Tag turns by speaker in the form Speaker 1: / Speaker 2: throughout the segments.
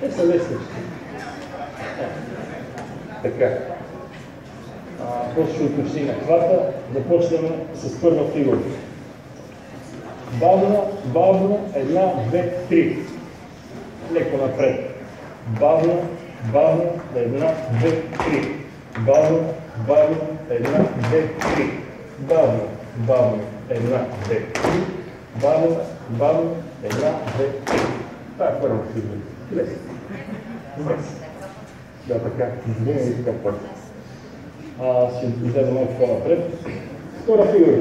Speaker 1: Те са леснички. Така. После ще уточни на хвата. Започваме с първа фигура. Бавно, бавно, 1, 2, 3. Леко напред. Бавно, бавно, 1, 2, 3. Бавно, бавно, 1, 2, 3. Бавно, бавно, 1, 2, 3. Бавно, бавно, 1, 2, 3. Това е първа фигура. Лесно. Да, така. Винаги и така първо. Ще излезе малко по-напред. Втора фигура.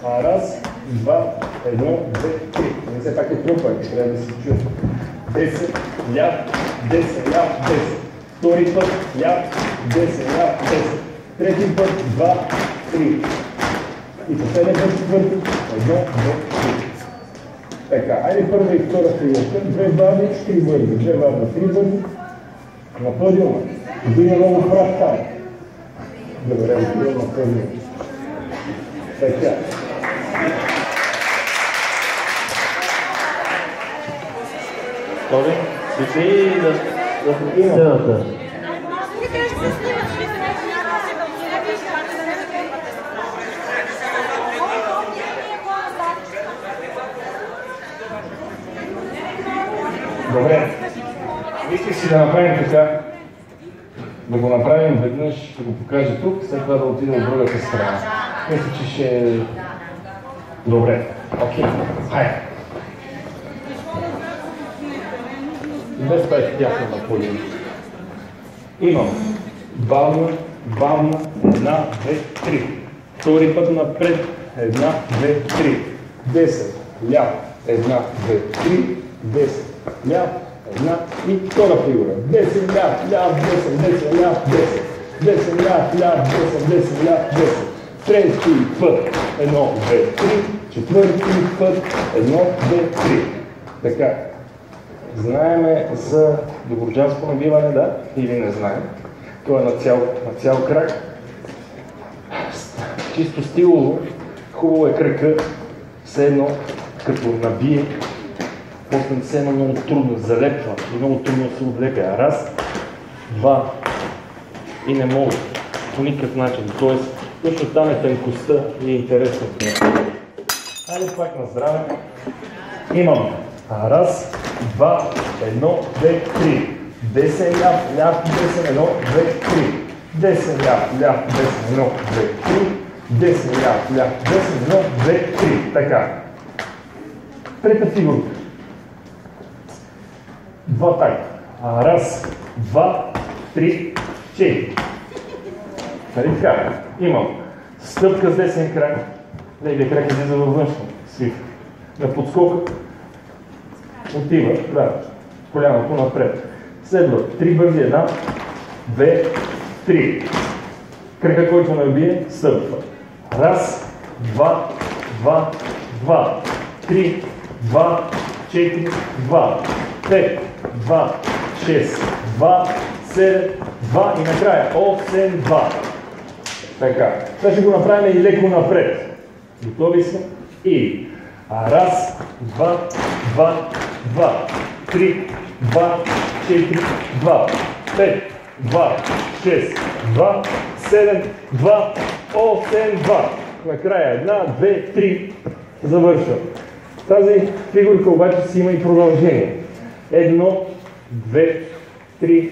Speaker 1: Раз, два, 1, 2, 3. Не все пак е трупа, трябва да се чуе. 10, ляв, 10, ляв, 10. Втори път, ляв, 10, ляв, 10. Трети път, 2, 3. И последния път, четвърти, 1, 2, 3. Така, айде първа и втора фигурка. 2 бавни, 3 бързи. 2 бавни, 3 бързи. На подиума. Вдигна много прав там. Добре, отивам на подиума. Така.
Speaker 2: Тоби, си да сцената.
Speaker 1: Добре. Исках си да направим така. Да го направим веднъж, ще го покажа тук, след това да отида от другата страна. Мисля, че ще е добре. Окей. Хайде. Без това е тяхна на подиум. Имам бавна, бавна, 1, 2, 3. Втори път напред, 1, 2, 3. 10, ляв, 1, 2, 3. 10, ляв, 1 и втора фигура. 10, ляв, ляв, 10, 10, ляв, 10. 10, ляв, ляв, 10, 10, ляв, 10. Трети път, 1, 2, 3. Четвърти път, 1, 2, 3. Така. Знаеме за доброджанско набиване, да? Или не знаем. То е на цял крак. Чисто стилово, хубаво е кръка, все едно като набие, после все едно много трудно залепва и много трудно се отлепя. Раз, два и не мога по никакъв начин. Тоест, точно там е тънкостта и интересното. Хайде пак на здраве. Имам раз, два, 1, 2, 3. 10 ляв, ляв, 10, 1, 2, 3. 10 ляв, ляв, 10, 1, 2, 3. 10 ляв, ляв, 10, 1, 2, 3. Така. Трета фигурка. Два тайта. Раз, два, 3, 4. Нали така? Имам стъпка с десен крак. Левия крак излиза във външна свивка. На подскока отива, да, коляното напред. Следва 3 бързи, 1, 2, 3. Крака, който набие, стъпва. Раз, два, 2, 3, 2, 4, 2, 5, 2, 6, 2, 7, 2 и накрая 8, 2. Така. Сега ще го направим и леко напред. Готови са? И раз, два, 2, 3, 2, 4, 2, 5, 2, 6, 2, 7, 2, 8, 2. Накрая 1, 2, 3. Завършвам. Тази фигурка обаче си има и продължение. 1, 2, 3,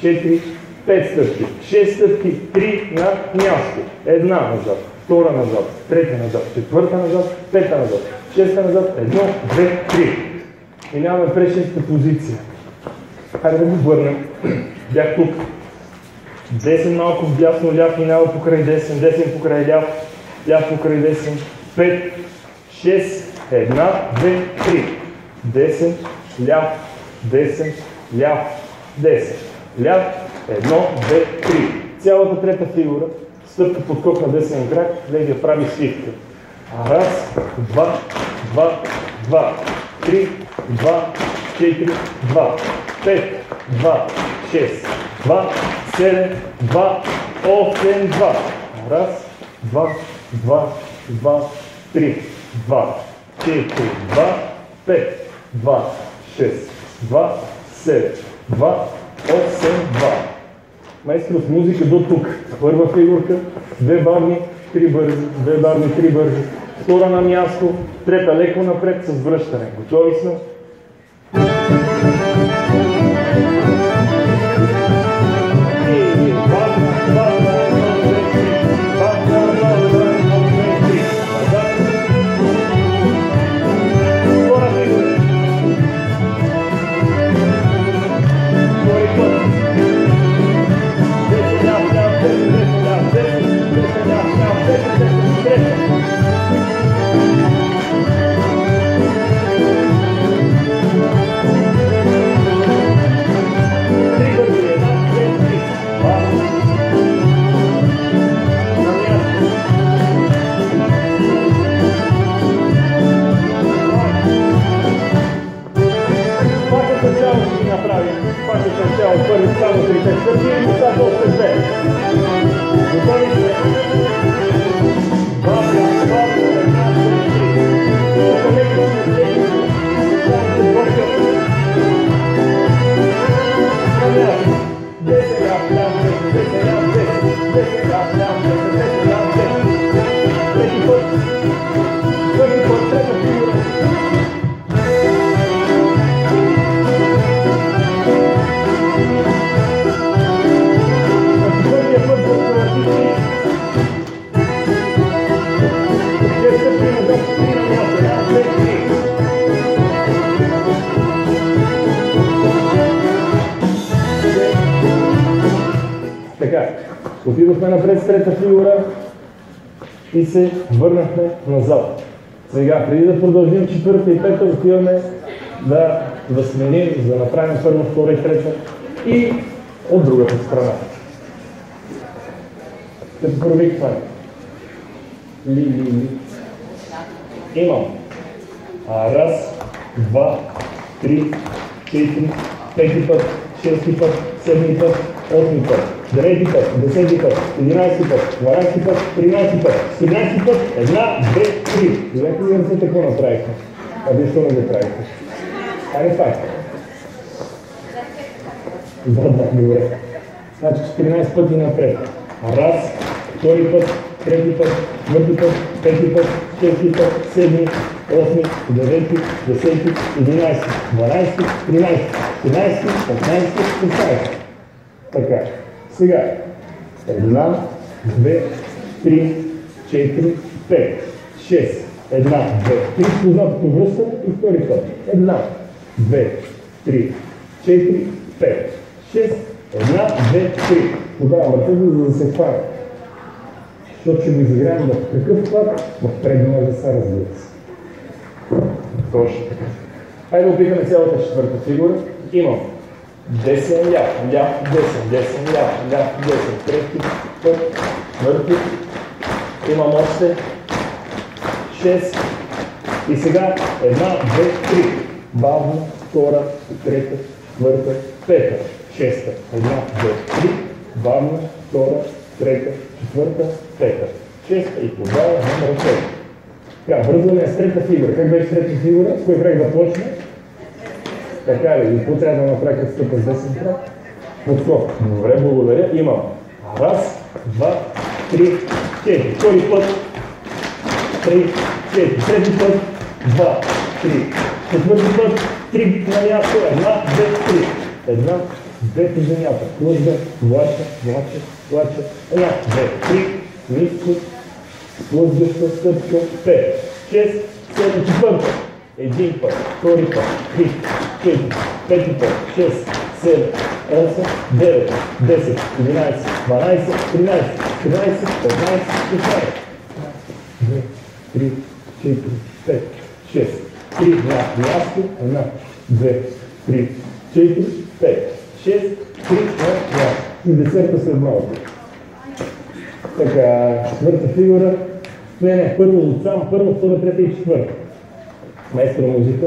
Speaker 1: 4, 5 стъпки. 6 стъпки, 3 на място. Една назад, втора назад, трета назад, четвърта назад, пета назад, шеста назад, 1, 2, 3. Минаваме през шестата позиция. Хайде да го върнем. Бях тук. Десен малко вдясно, ляв минава покрай десен, десен покрай ляв, ляв покрай десен. 5, 6, 1, 2, 3. Десен, ляв, десен, ляв, десен. Ляв, 1, 2, 3. Цялата трета фигура, стъпка подскок на десен крак, левия прави свивка. Раз, два, 2, 3, 2, 4, 2, 5, 2, 6, 2, 7, 2, 8, 2. Раз, 2, 3, 2, 4, 2, 5, 2, 6, 2, 7, 2, 8, 2. Майстор с музика до тук. Първа фигурка, 2 бавни, 3 бързи, 2 бавни, 3 бързи. Втора на място, трета леко напред с връщане. Готови сме? Отидохме напред с трета фигура и се върнахме назад. Сега, преди да продължим четвърта и пета, отиваме да сменим, за да направим първа, втора и трета и от другата страна. Като провикваме. Ли. Имам. Раз, два, три, четири, пети път, шести път, седми път, осми път, девети път, десети път, 11 път, 12 път, 13 път, 17 път, една, две, три. Гледайте ли ръцете какво направихме? А вие що не го правихте? Айде пак. Да, добре. Значи 14 пъти напред. Раз, втори път, трети път, четвърти път, пети път, шести път, седми, осми, девети, десети, 11, 12, 13, 14, 15, 16. Така. Сега. Една, две, три, четири, пет, шест. Една, две, три. Позад повръщане и втори път. Една, две, три, четири, пет, шест. Една, две, три. Подавам ръцете, за да се хвана. Защото ще го изиграем в какъв хват? В предния веса, разбира се. Точно така. Хайде да опитаме цялата четвърта фигура. Имам десен ляв, десен ляв, десен, трети път, четвърти. Имам още 6. И сега една, две, три. Бавно, втора, трета, четвърта, пета, шеста. Една, две, три. Бавно, втора, трета, четвърта, пета, шеста и подава на ръцете. Така, вързваме с трета фигура. Как беше трета фигура? С кой крак да почне? Така ли? И какво трябва да направя като стъпа с десен крак? Подскок. Добре, благодаря. Имам. Раз, два, три, четири. Втори път. Три, четири. Трети път. Два, три. Четвърти път. Три на място. Една, две, три. Една, две по земята. Клъжда, влача. Една, две, три. Ниско. Клъждаща стъпка. 5, 6, 7, четвърта. Един път, втори път, 3, 4, пети път, 6, 7, 8, 9, 10, 11, 12, 13, 14, 15, 16. 2, 3, 4, 5, 6, 3 на място, 1, 2, 3, 4, 5, 6, 3 на място. И десерта след малко. Така, четвърта фигура. Не, първо отсам, първа, втора, трета и четвърта. Майстор музика.